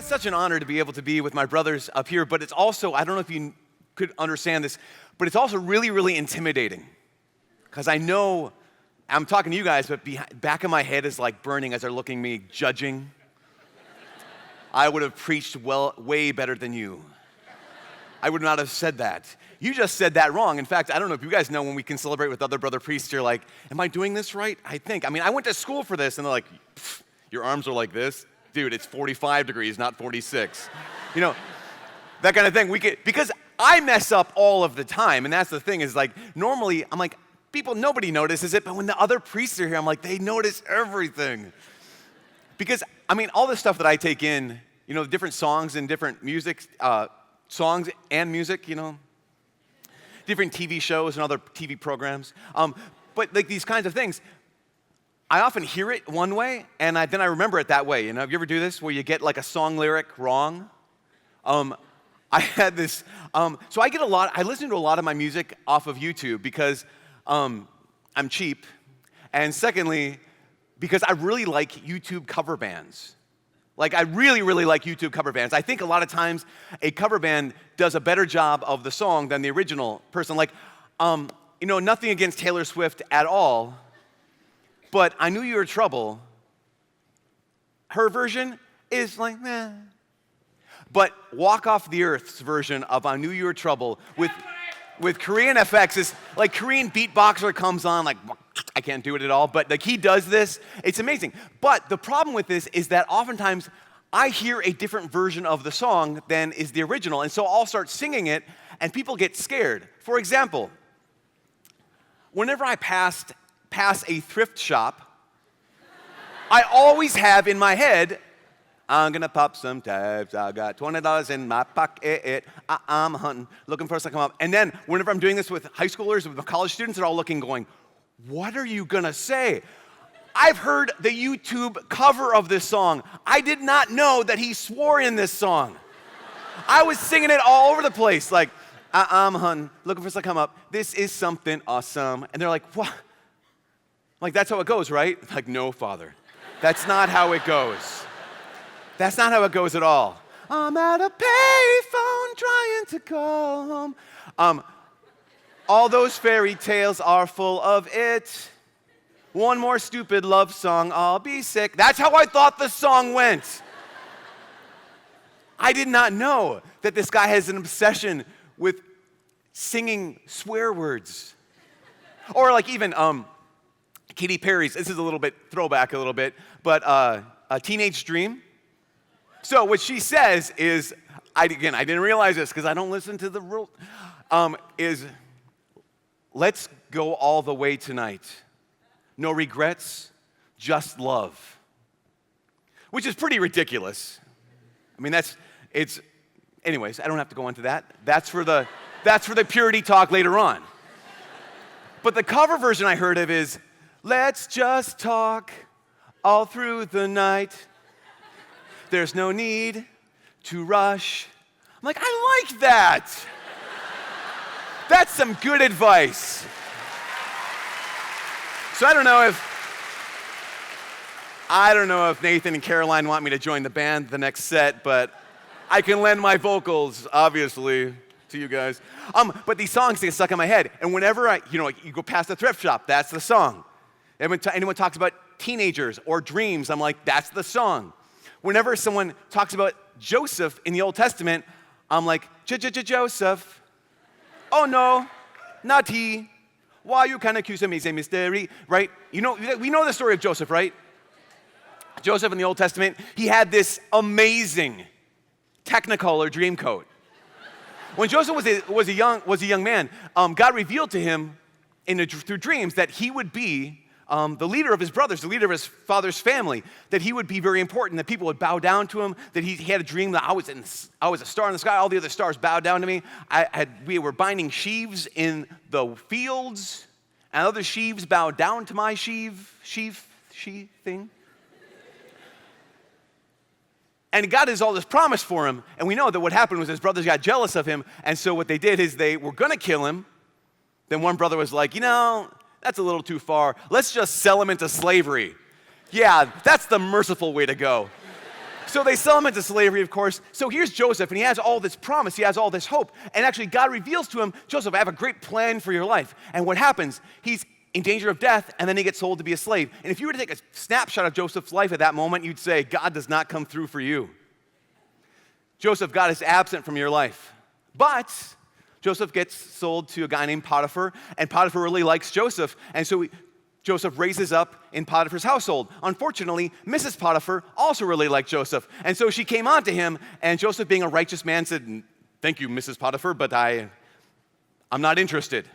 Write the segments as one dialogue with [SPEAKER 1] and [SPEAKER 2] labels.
[SPEAKER 1] It's such an honor to be able to be with my brothers up here, but it's also, I don't know if you could understand this, but it's also really, really intimidating. Because I know, I'm talking to you guys, but back of my head is like burning as they're looking at me, judging. I would have preached way better than you. I would not have said that. You just said that wrong. In fact, I don't know if you guys know when we can celebrate with other brother priests, you're like, am I doing this right? I mean, I went to school for this, and they're like, your arms are like this? Dude, it's 45 degrees, not 46. You know, that kind of thing. Because I mess up all of the time, and that's the thing is like, normally, I'm like, nobody notices it, but when the other priests are here, I'm like, they notice everything. Because, I mean, all the stuff that I take in, you know, different songs and different music, songs and music, you know, different TV shows and other TV programs. But like these kinds of things, I often hear it one way, and then I remember it that way. You know, have you ever do this where you get like a song lyric wrong? I had this, so I listen to a lot of my music off of YouTube because I'm cheap, and secondly, because I really like YouTube cover bands. Like, I really, really like YouTube cover bands. I think a lot of times a cover band does a better job of the song than the original person. Like, you know, nothing against Taylor Swift at all, but I Knew You Were Trouble, her version is like, meh. But Walk Off the Earth's version of I Knew You Were Trouble with Korean effects is like Korean beatboxer comes on like, I can't do it at all, but like he does this, it's amazing. But the problem with this is that oftentimes I hear a different version of the song than is the original, and so I'll start singing it and people get scared. For example, whenever I pass a thrift shop, I always have in my head, I'm gonna pop some tabs, I got $20 in my pocket, I'm hunting, looking for us to come up. And then whenever I'm doing this with high schoolers, with college students, they're all looking going, what are you gonna say? I've heard the YouTube cover of this song. I did not know that he swore in this song. I was singing it all over the place, like, I'm hunting, looking for us to come up, this is something awesome. And they're like, what? Like, that's how it goes, right? Like, no, Father, that's not how it goes. That's not how it goes at all. I'm at a payphone trying to call home. All those fairy tales are full of it. One more stupid love song, I'll be sick. That's how I thought the song went. I did not know that this guy has an obsession with singing swear words. Or like even Katy Perry's, this is a little bit, throwback a little bit, but A Teenage Dream. So what she says is, I didn't realize this because I don't listen to the rule, is let's go all the way tonight. No regrets, just love. Which is pretty ridiculous. I mean, anyways, I don't have to go into that. That's for the purity talk later on. But the cover version I heard of is, let's just talk all through the night. There's no need to rush. I'm like, I like that. That's some good advice. So I don't know if Nathan and Caroline want me to join the band the next set, but I can lend my vocals, obviously, to you guys. But these songs get stuck in my head, and whenever you go past the thrift shop, that's the song. Anyone talks about teenagers or dreams, I'm like, that's the song. Whenever someone talks about Joseph in the Old Testament, I'm like, Joseph. Oh no, not he. Why you can accuse him? He's a mystery, right? You know, we know the story of Joseph, right? Joseph in the Old Testament, he had this amazing Technicolor dream coat. When Joseph was a young man, God revealed to him through dreams that he would be the leader of his brothers, the leader of his father's family, that he would be very important, that people would bow down to him, that he had a dream that I was a star in the sky, all the other stars bowed down to me. We were binding sheaves in the fields, and other sheaves bowed down to my sheaf thing. And God has all this promise for him, and we know that what happened was his brothers got jealous of him, and so what they did is they were gonna kill him. Then one brother was like, that's a little too far. Let's just sell him into slavery. Yeah, that's the merciful way to go. So they sell him into slavery, of course. So here's Joseph, and he has all this promise, he has all this hope. And actually, God reveals to him, Joseph, I have a great plan for your life. And what happens? He's in danger of death, and then he gets sold to be a slave. And if you were to take a snapshot of Joseph's life at that moment, you'd say, God does not come through for you. Joseph, God is absent from your life. But Joseph gets sold to a guy named Potiphar, and Potiphar really likes Joseph. And so Joseph raises up in Potiphar's household. Unfortunately, Mrs. Potiphar also really liked Joseph. And so she came on to him, and Joseph, being a righteous man, said, thank you, Mrs. Potiphar, but I'm not interested.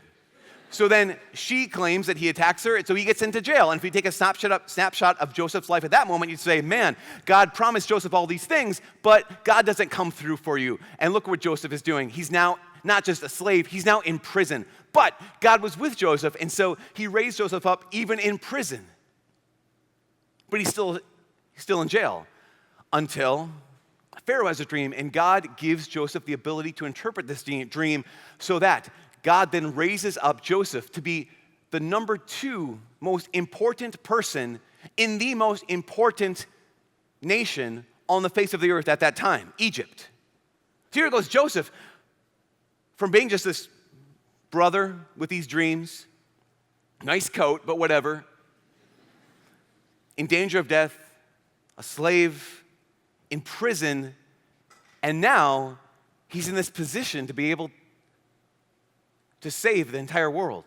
[SPEAKER 1] So then she claims that he attacks her, and so he gets into jail. And if you take a snapshot of Joseph's life at that moment, you'd say, man, God promised Joseph all these things, but God doesn't come through for you. And look what Joseph is doing. He's now not just a slave, he's now in prison. But God was with Joseph, and so he raised Joseph up even in prison. But he's still in jail until Pharaoh has a dream, and God gives Joseph the ability to interpret this dream so that God then raises up Joseph to be the number 2 most important person in the most important nation on the face of the earth at that time, Egypt. So here goes Joseph, from being just this brother with these dreams, nice coat, but whatever, in danger of death, a slave, in prison, and now he's in this position to be able to save the entire world.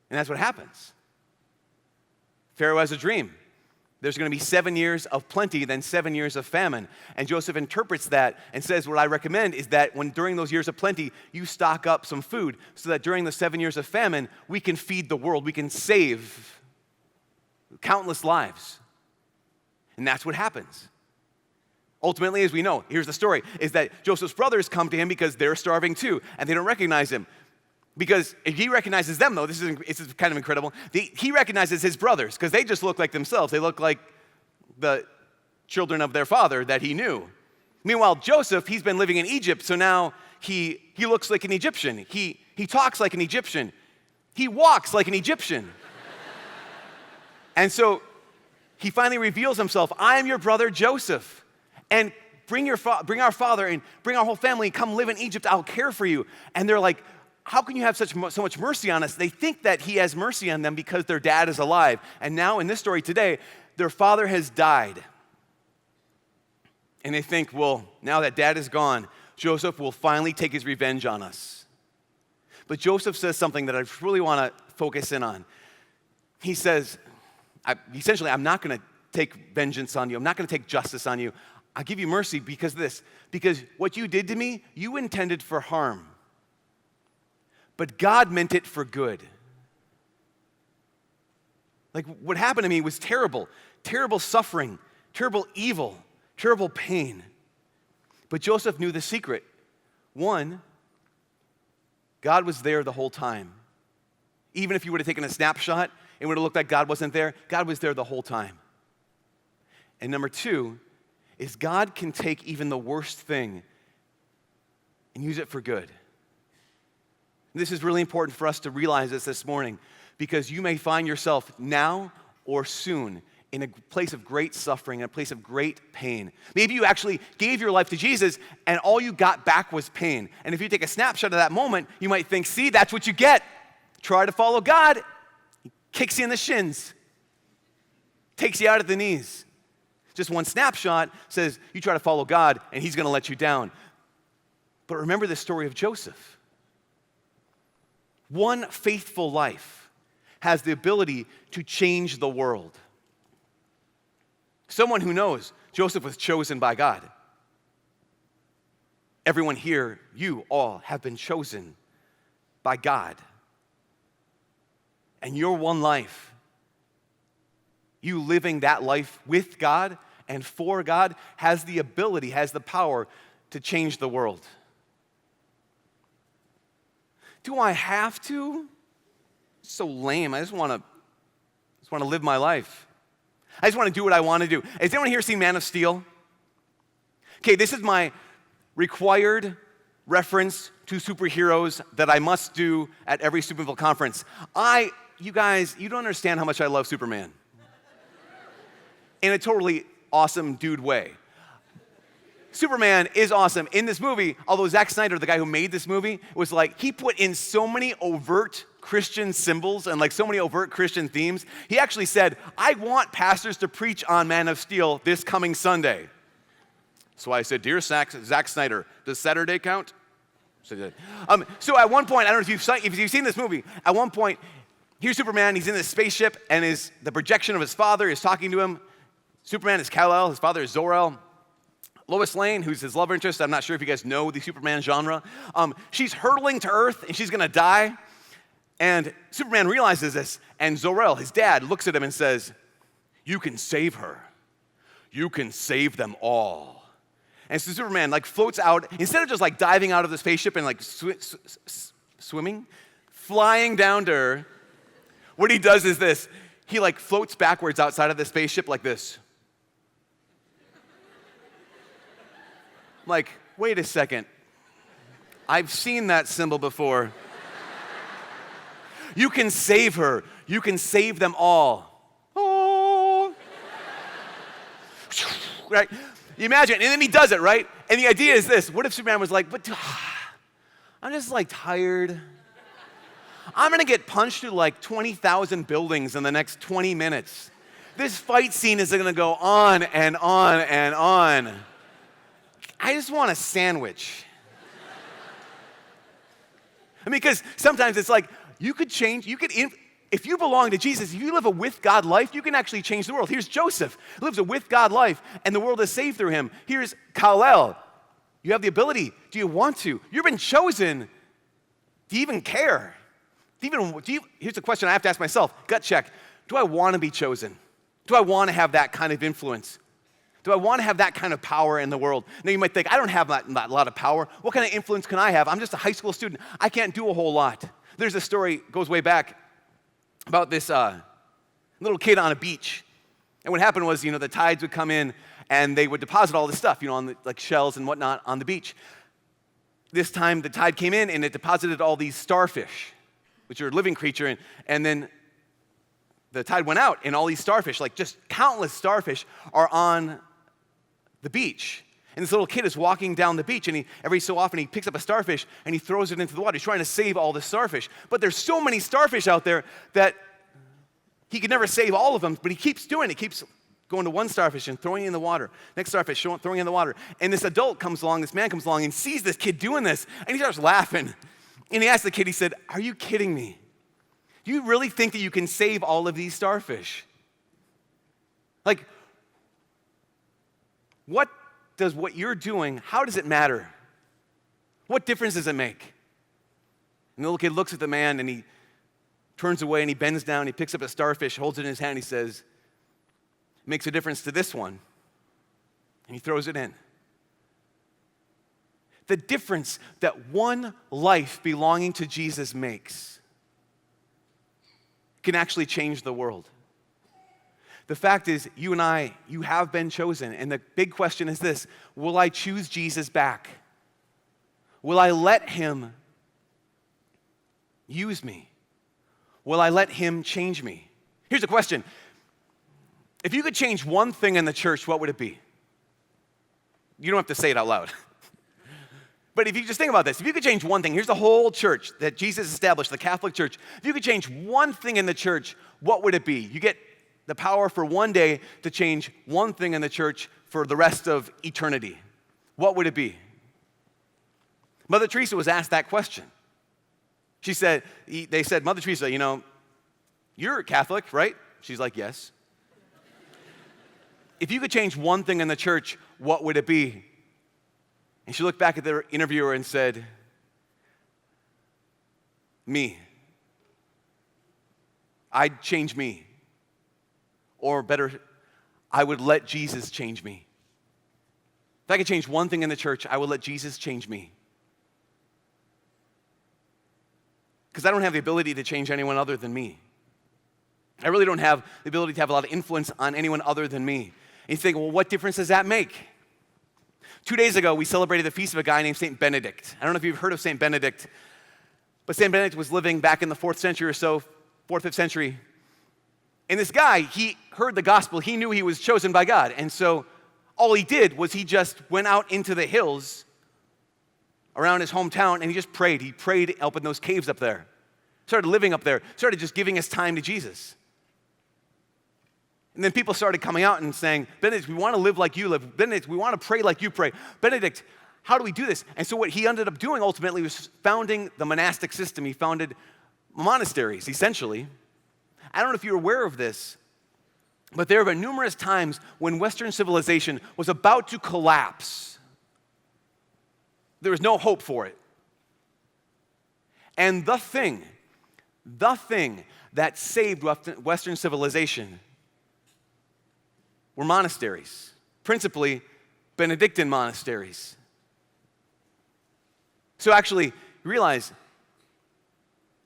[SPEAKER 1] And that's what happens. Pharaoh has a dream. There's going to be 7 years of plenty, then 7 years of famine. And Joseph interprets that and says, what I recommend is that during those years of plenty, you stock up some food so that during the 7 years of famine, we can feed the world. We can save countless lives. And that's what happens. Ultimately, as we know, here's the story, is that Joseph's brothers come to him because they're starving too, and they don't recognize him. Because if he recognizes them, though, this is kind of incredible. He recognizes his brothers because they just look like themselves. They look like the children of their father that he knew. Meanwhile, Joseph, he's been living in Egypt, so now he looks like an Egyptian. He talks like an Egyptian. He walks like an Egyptian. And so he finally reveals himself. I am your brother Joseph. And bring our father and bring our whole family, come live in Egypt. I'll care for you. And they're like, how can you have so much mercy on us? They think that he has mercy on them because their dad is alive. And now in this story today, their father has died. And they think, well, now that dad is gone, Joseph will finally take his revenge on us. But Joseph says something that I really want to focus in on. He says, essentially, I'm not going to take vengeance on you. I'm not going to take justice on you. I'll give you mercy because of this. Because what you did to me, you intended for harm. But God meant it for good. Like what happened to me was terrible. Terrible suffering, terrible evil, terrible pain. But Joseph knew the secret. One, God was there the whole time. Even if you would have taken a snapshot, it would have looked like God wasn't there. God was there the whole time. And number 2 is God can take even the worst thing and use it for good. This is really important for us to realize this morning because you may find yourself now or soon in a place of great suffering, in a place of great pain. Maybe you actually gave your life to Jesus and all you got back was pain. And if you take a snapshot of that moment, you might think, see, that's what you get. Try to follow God. He kicks you in the shins, takes you out at the knees. Just one snapshot says you try to follow God and he's going to let you down. But remember the story of Joseph. One faithful life has the ability to change the world. Someone who knows Joseph was chosen by God. Everyone here, you all have been chosen by God. And your one life, you living that life with God and for God, has the ability, has the power to change the world. Do I have to? It's so lame. I just want to live my life. I just want to do what I want to do. Has anyone here seen Man of Steel? Okay, this is my required reference to superheroes that I must do at every Steubenville conference. You guys, you don't understand how much I love Superman. In a totally awesome dude way. Superman is awesome. In this movie, although Zack Snyder, the guy who made this movie, was like, he put in so many overt Christian symbols and like so many overt Christian themes. He actually said, I want pastors to preach on Man of Steel this coming Sunday. So I said, dear Zack Snyder, does Saturday count? So at one point, I don't know if you've seen this movie, at one point, here's Superman, he's in this spaceship, and the projection of his father is talking to him. Superman is Kal-El, his father is Zor-El. Lois Lane, who's his love interest, I'm not sure if you guys know the Superman genre, she's hurtling to Earth, and she's gonna die. And Superman realizes this, and Zor-El, his dad, looks at him and says, you can save her. You can save them all. And so Superman like floats out, instead of just like diving out of the spaceship and like swimming, flying down to her, what he does is this, he like floats backwards outside of the spaceship like this. Like, wait a second, I've seen that symbol before. You can save her. You can save them all. Oh. Right? You imagine, and then he does it, right? And the idea is this, what if Superman was like, but I'm just like tired. I'm gonna get punched through like 20,000 buildings in the next 20 minutes. This fight scene is gonna go on and on and on. I just want a sandwich. I mean, because sometimes it's like, you could change, if you belong to Jesus, if you live a with God life, you can actually change the world. Here's Joseph, who lives a with God life, and the world is saved through him. Here's Kal-El. You have the ability. Do you want to? You've been chosen. Do you even care? Here's the question I have to ask myself, gut check. Do I want to be chosen? Do I want to have that kind of influence? Do I want to have that kind of power in the world? Now you might think, I don't have that lot of power. What kind of influence can I have? I'm just a high school student. I can't do a whole lot. There's a story, goes way back, about this little kid on a beach. And what happened was, the tides would come in and they would deposit all this stuff, on the, like shells and whatnot on the beach. This time the tide came in and it deposited all these starfish, which are a living creature, and then the tide went out and all these starfish, like just countless starfish, are on the beach. And this little kid is walking down the beach, and every so often he picks up a starfish and he throws it into the water. He's trying to save all the starfish. But there's so many starfish out there that he could never save all of them, but he keeps doing it. He keeps going to one starfish and throwing it in the water. Next starfish, throwing it in the water. And this adult comes along, this man comes along and sees this kid doing this, and he starts laughing. And he asked the kid, he said, are you kidding me? Do you really think that you can save all of these starfish? Like, what you're doing, how does it matter? What difference does it make? And the little kid looks at the man and he turns away and he bends down, he picks up a starfish, holds it in his hand, and he says, it makes a difference to this one. And he throws it in. The difference that one life belonging to Jesus makes can actually change the world. The fact is, you and I, you have been chosen. And the big question is this: will I choose Jesus back? Will I let him use me? Will I let him change me? Here's a question. If you could change one thing in the church, what would it be? You don't have to say it out loud. But if you just think about this, if you could change one thing, here's the whole church that Jesus established, the Catholic Church. If you could change one thing in the church, what would it be? You get the power for one day to change one thing in the church for the rest of eternity. What would it be? Mother Teresa was asked that question. They said, Mother Teresa, you're a Catholic, right? She's like, yes. If you could change one thing in the church, what would it be? And she looked back at the interviewer and said, me. I'd change me. Or better, I would let Jesus change me. If I could change one thing in the church, I would let Jesus change me. Because I don't have the ability to change anyone other than me. I really don't have the ability to have a lot of influence on anyone other than me. And you think, well, what difference does that make? 2 days ago, we celebrated the feast of a guy named St. Benedict. I don't know if you've heard of St. Benedict, but St. Benedict was living back in the 4th century or so, 4th, 5th century. And this guy, he heard the gospel. He knew he was chosen by God. And so all he did was he just went out into the hills around his hometown and he just prayed. He prayed up in those caves up there. Started living up there. Started just giving his time to Jesus. And then people started coming out and saying, Benedict, we want to live like you live. Benedict, we want to pray like you pray. Benedict, how do we do this? And so what he ended up doing ultimately was founding the monastic system. He founded monasteries, essentially. I don't know if you're aware of this, but there have been numerous times when Western civilization was about to collapse. There was no hope for it. And the thing that saved Western civilization were monasteries, principally Benedictine monasteries. So actually, realize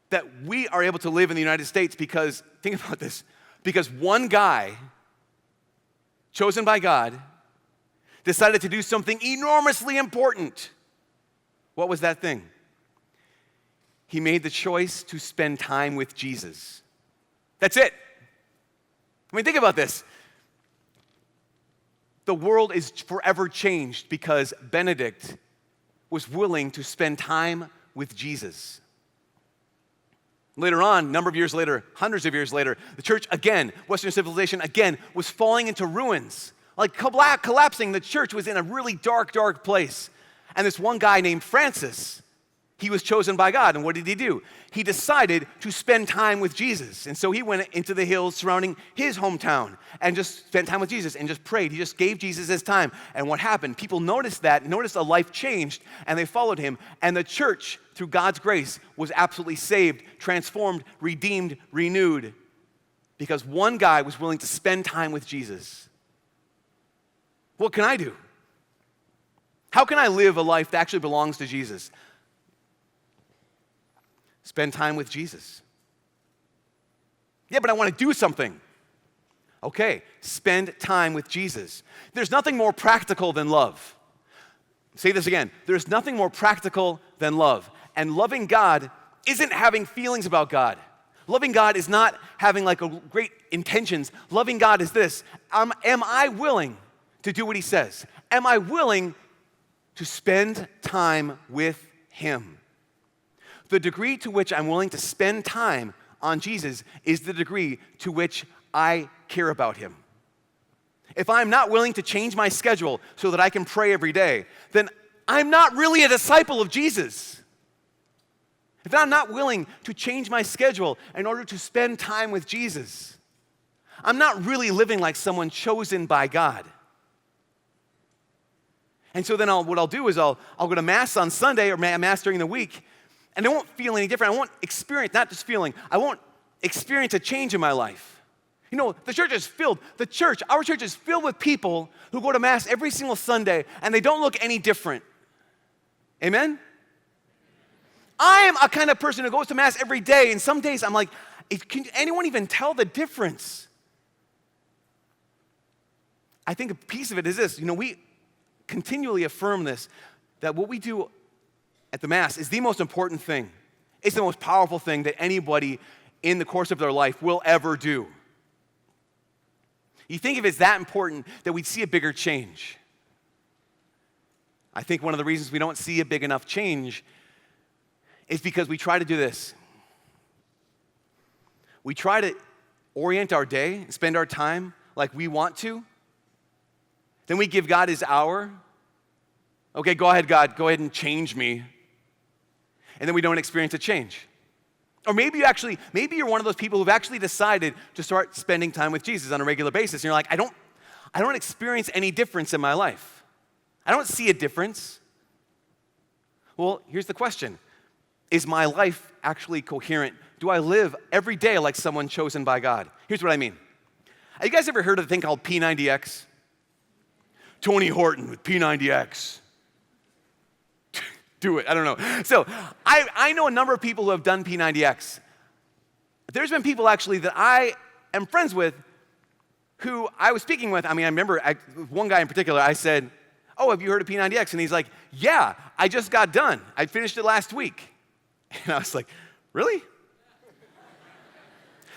[SPEAKER 1] that we are able to live in the United States because, think about this, because one guy, chosen by God, decided to do something enormously important. What was that thing? He made the choice to spend time with Jesus. That's it. I mean, think about this. The world is forever changed because Benedict was willing to spend time with Jesus. Later on, a number of years later, hundreds of years later, the church again, Western civilization again, was falling into ruins. Like collapsing, the church was in a really dark, dark place. And this one guy named Francis, he was chosen by God. And what did he do? He decided to spend time with Jesus. And so he went into the hills surrounding his hometown and just spent time with Jesus and just prayed. He just gave Jesus his time. And what happened? People noticed that, noticed a life changed, and they followed him. And the church, through God's grace, was absolutely saved, transformed, redeemed, renewed, because one guy was willing to spend time with Jesus. What can I do? How can I live a life that actually belongs to Jesus? Spend time with Jesus. Yeah, but I want to do something. Okay, spend time with Jesus. There's nothing more practical than love. Say this again. There's nothing more practical than love. And loving God isn't having feelings about God. Loving God is not having like a great intentions. Loving God is this. Am I willing to do what he says? Am I willing to spend time with him? The degree to which I'm willing to spend time on Jesus is the degree to which I care about him. If I'm not willing to change my schedule so that I can pray every day, then I'm not really a disciple of Jesus. If I'm not willing to change my schedule in order to spend time with Jesus, I'm not really living like someone chosen by God. And so then what I'll do is I'll go to Mass on Sunday or Mass during the week, and I won't feel any different. I won't experience, not just feeling, I won't experience a change in my life. You know, the church is filled, our church is filled with people who go to Mass every single Sunday, and they don't look any different. Amen? I am a kind of person who goes to Mass every day, and some days I'm like, can anyone even tell the difference? I think a piece of it is this. You know, we continually affirm this, that what we do at the Mass is the most important thing. It's the most powerful thing that anybody in the course of their life will ever do. You think if it's that important that we'd see a bigger change. I think one of the reasons we don't see a big enough change is because we try to do this. We try to orient our day and spend our time like we want to. Then we give God his hour. Okay, go ahead, God, go ahead and change me. And then we don't experience a change. Or maybe you're one of those people who've actually decided to start spending time with Jesus on a regular basis. And you're like, I don't experience any difference in my life. I don't see a difference. Well, here's the question. Is my life actually coherent? Do I live every day like someone chosen by God? Here's what I mean. Have you guys ever heard of the thing called P90X? Tony Horton with P90X. Do it, I don't know. So I know a number of people who have done P90X. There's been people actually that I am friends with who I was speaking with. I remember one guy in particular, I said, oh, have you heard of P90X? And he's like, yeah, I just got done. I finished it last week. And I was like, really?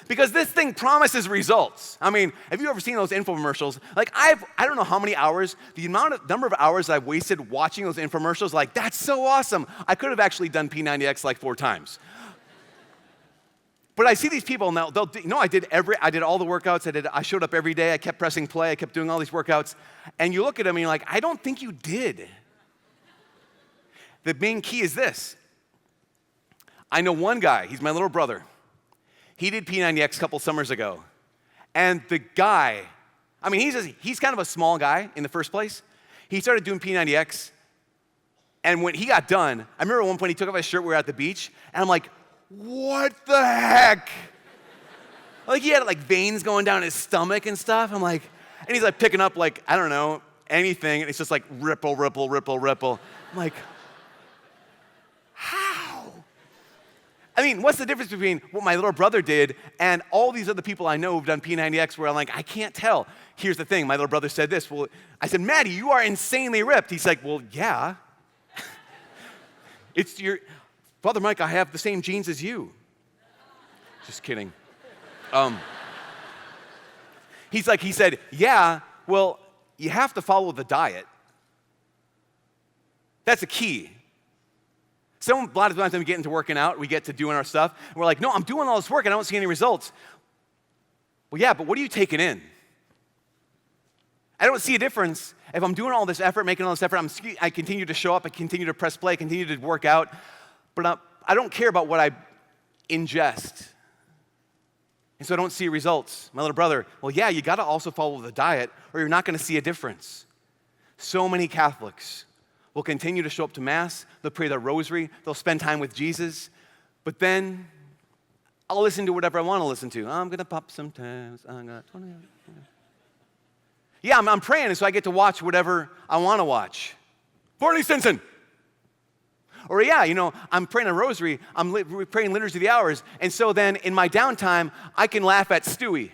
[SPEAKER 1] Because this thing promises results. I mean, have you ever seen those infomercials? Like, I don't know how many hours, number of hours I've wasted watching those infomercials, like, that's so awesome. I could have actually done P90X like 4 times. But I see these people, and I did all the workouts. I showed up every day. I kept pressing play. I kept doing all these workouts. And you look at them, and you're like, I don't think you did. The main key is this. I know one guy. He's my little brother. He did P90X a couple summers ago. And the guy, I mean, he's kind of a small guy in the first place. He started doing P90X. And when he got done, I remember at one point he took off his shirt. We were at the beach. And I'm like, what the heck? Like he had like veins going down his stomach and stuff. I'm like, and he's like picking up like, I don't know, anything. And it's just like ripple, ripple, ripple, ripple. I'm like, how? I mean, what's the difference between what my little brother did and all these other people I know who've done P90X where I'm like, I can't tell. Here's the thing, my little brother said this. Well, I said, Maddie, you are insanely ripped. He's like, well, yeah. It's your... Father Mike, I have the same genes as you. Just kidding. He said, yeah, well, you have to follow the diet. That's a key. A lot of times when we get into working out, we get to doing our stuff, and we're like, no, I'm doing all this work and I don't see any results. Well, yeah, but what are you taking in? I don't see a difference if I'm doing all this effort, making all this effort, I continue to show up, I continue to press play, I continue to work out, but I don't care about what I ingest. And so I don't see results. My little brother, well, yeah, you got to also follow the diet or you're not going to see a difference. So many Catholics will continue to show up to Mass, they'll pray their rosary, they'll spend time with Jesus, but then I'll listen to whatever I want to listen to. I'm going to pop sometimes. Yeah, I'm praying, and so I get to watch whatever I want to watch. Barney Stinson. Or yeah, I'm praying a rosary, I'm praying Liturgy of the Hours, and so then in my downtime, I can laugh at Stewie.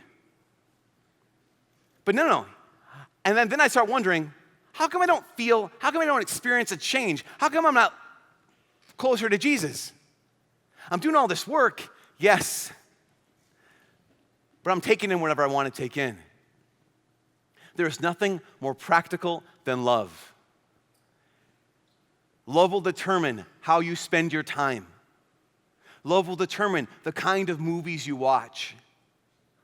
[SPEAKER 1] But no. And then I start wondering, how come I don't experience a change? How come I'm not closer to Jesus? I'm doing all this work, yes, but I'm taking in whatever I want to take in. There is nothing more practical than love. Love will determine how you spend your time. Love will determine the kind of movies you watch.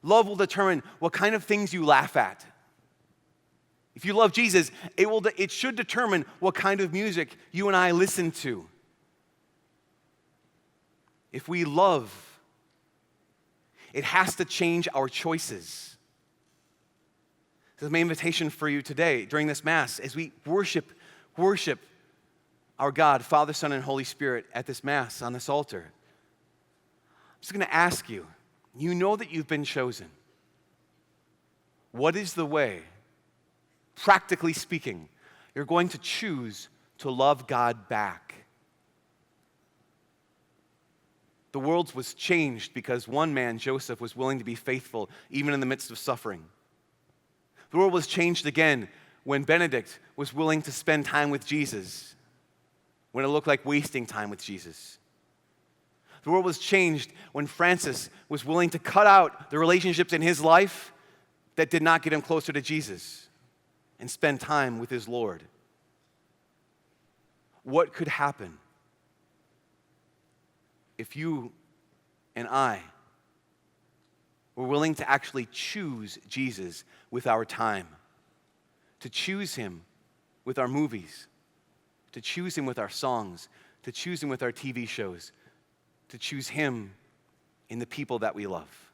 [SPEAKER 1] Love will determine what kind of things you laugh at. If you love Jesus, it should determine what kind of music you and I listen to. If we love, it has to change our choices. This is my invitation for you today during this Mass as we worship our God, Father, Son, and Holy Spirit at this Mass on this altar. I'm just going to ask you, you know that you've been chosen. What is the way, practically speaking, you're going to choose to love God back? The world was changed because one man, Joseph, was willing to be faithful even in the midst of suffering. The world was changed again when Benedict was willing to spend time with Jesus when it looked like wasting time with Jesus. The world was changed when Francis was willing to cut out the relationships in his life that did not get him closer to Jesus and spend time with his Lord. What could happen if you and I were willing to actually choose Jesus with our time, to choose him with our movies, to choose him with our songs, to choose him with our TV shows, to choose him in the people that we love?